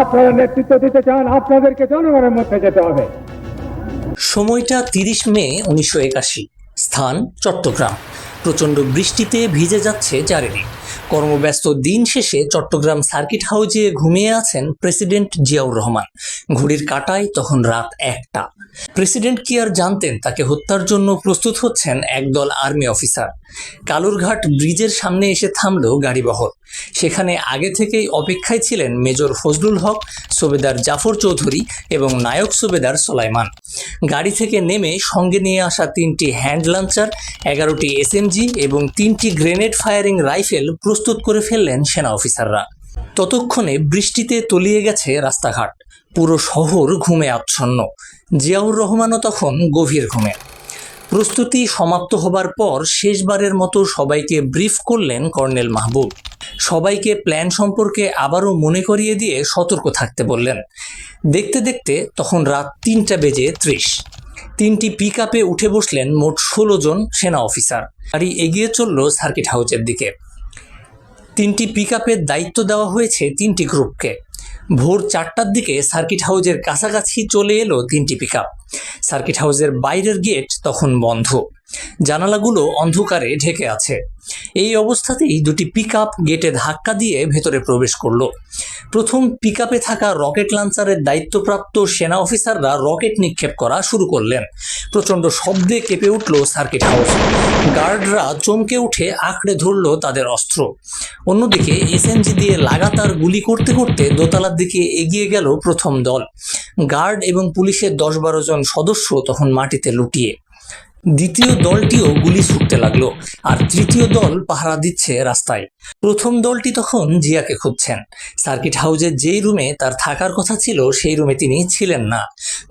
আপনারা নেতৃত্ব দিতে চান, আপনাদেরকে জনগণের মধ্যে যেতে হবে। সময়টা 30 মে 1981। স্থান চট্টগ্রাম। প্রচণ্ড বৃষ্টিতে ভিজে যাচ্ছে চারিদিক। কর্মব্যস্ত দিন শেষে চট্টগ্রাম সার্কিট হাউজে ঘুমিয়ে আছেন প্রেসিডেন্ট জিয়াউর রহমান। ঘড়ির কাঁটায় তখন রাত 1টা। প্রেসিডেন্ট কি আর জানতেন তাকে হত্যার জন্য প্রস্তুত হচ্ছেন একদল আর্মি অফিসার। কালুরঘাট ব্রিজের সামনে এসে থামল গাড়িবহর। সেখানে আগে থেকেই অপেক্ষায় ছিলেন মেজর ফজলুল হক, সুবেদার জাফর চৌধুরী এবং নায়ক সুবেদার সোলাইমান। গাড়ি থেকে নেমে সঙ্গে নিয়ে আসা 3টি হ্যান্ড লাঞ্চার, 11টি এসএমজি এবং 3টি গ্রেনেড ফায়ারিং রাইফেল প্রস্তুত করে ফেললেন সেনা অফিসাররা। ততক্ষণে বৃষ্টিতে তলিয়ে গেছে রাস্তাঘাট। পুরো শহর ঘুমে আচ্ছন্ন। জিয়াউর রহমানও তখন গভীর ঘুমে। প্রস্তুতি সমাপ্ত হবার পর শেষবারের মতো সবাইকে ব্রিফ করলেন কর্নেল মাহবুব। সবাইকে প্ল্যান সম্পর্কে আবারও মনে করিয়ে দিয়ে সতর্ক থাকতে বললেন। দেখতে দেখতে তখন রাত 3:30। 3টি পিকআপে উঠে বসলেন মোট 16 জন সেনা অফিসার। গাড়ি এগিয়ে চলল সার্কিট হাউজের দিকে। 3টি পিকআপের দায়িত্ব দেওয়া হয়েছে 3টি গ্রুপকে। ভোর 4টার দিকে সার্কিট হাউজের কাছাকাছি চলে এলো 3টি পিকআপ। সার্কিট হাউজের বাইরের গেট তখন বন্ধ, জানালাগুলো অন্ধকারে ঢেকে আছে। এই অবস্থাতেই 2টি পিকআপ গেটে ধাক্কা দিয়ে ভেতরে প্রবেশ করলো। প্রথম পিকআপে থাকা রকেট লঞ্চারের দায়িত্বপ্রাপ্ত সেনা অফিসাররা রকেট নিক্ষেপ করা শুরু করলেন। প্রচণ্ড শব্দে কেঁপে উঠল সার্কিট হাউস। গার্ডরা চমকে উঠে আঁকড়ে ধরল তাদের অস্ত্র। অন্যদিকে এসএমজি দিয়ে লাগাতার গুলি করতে করতে দোতলার দিকে এগিয়ে গেল প্রথম দল। গার্ড এবং পুলিশের 10-12 জন সদস্য তখন মাটিতে লুটিয়ে। দ্বিতীয় দলটিও গুলি ছুটতে লাগলো, আর তৃতীয় দল পাহারা দিচ্ছে রাস্তায়। প্রথম দলটি তখন জিয়াকে খুঁজছেন। সার্কিট হাউজের যেই রুমে তার থাকার কথা ছিল সেই রুমে তিনি ছিলেন না।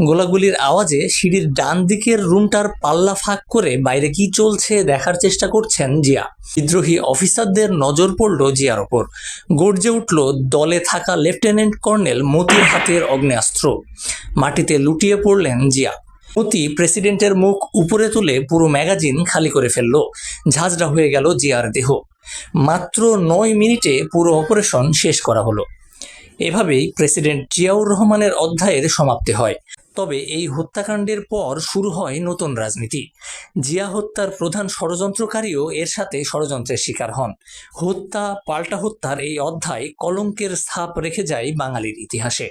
গোলাগুলির আওয়াজে সিঁড়ির ডান দিকের রুমটার পাল্লা ফাঁক করে বাইরে কি চলছে দেখার চেষ্টা করছেন জিয়া। বিদ্রোহী অফিসারদের নজর পড়ল জিয়ার ওপর। গর্জে উঠল দলে থাকা লেফটেন্যান্ট কর্নেল মতির হাতের অগ্নেয়াস্ত্র। মাটিতে লুটিয়ে পড়লেন জিয়া। মতি প্রেসিডেন্টের মুখ উপরে তুলে পুরো ম্যাগাজিন খালি করে ফেলল। ঝাঁঝরা হয়ে গেল জিয়ার দেহ। মাত্র 9 মিনিটে পুরো অপারেশন শেষ করা হলো। এভাবেই প্রেসিডেন্ট জিয়াউর রহমানের অধ্যায়ের সমাপ্তি হয়। তবে এই হত্যাকাণ্ডের পর শুরু হয় নতুন রাজনীতি। জিয়া হত্যার প্রধান ষড়যন্ত্রকারীও এর সাথে ষড়যন্ত্রের শিকার হন। হত্যা পাল্টা হত্যার এই অধ্যায় কলঙ্কের ছাপ রেখে যায় বাঙালির ইতিহাসে।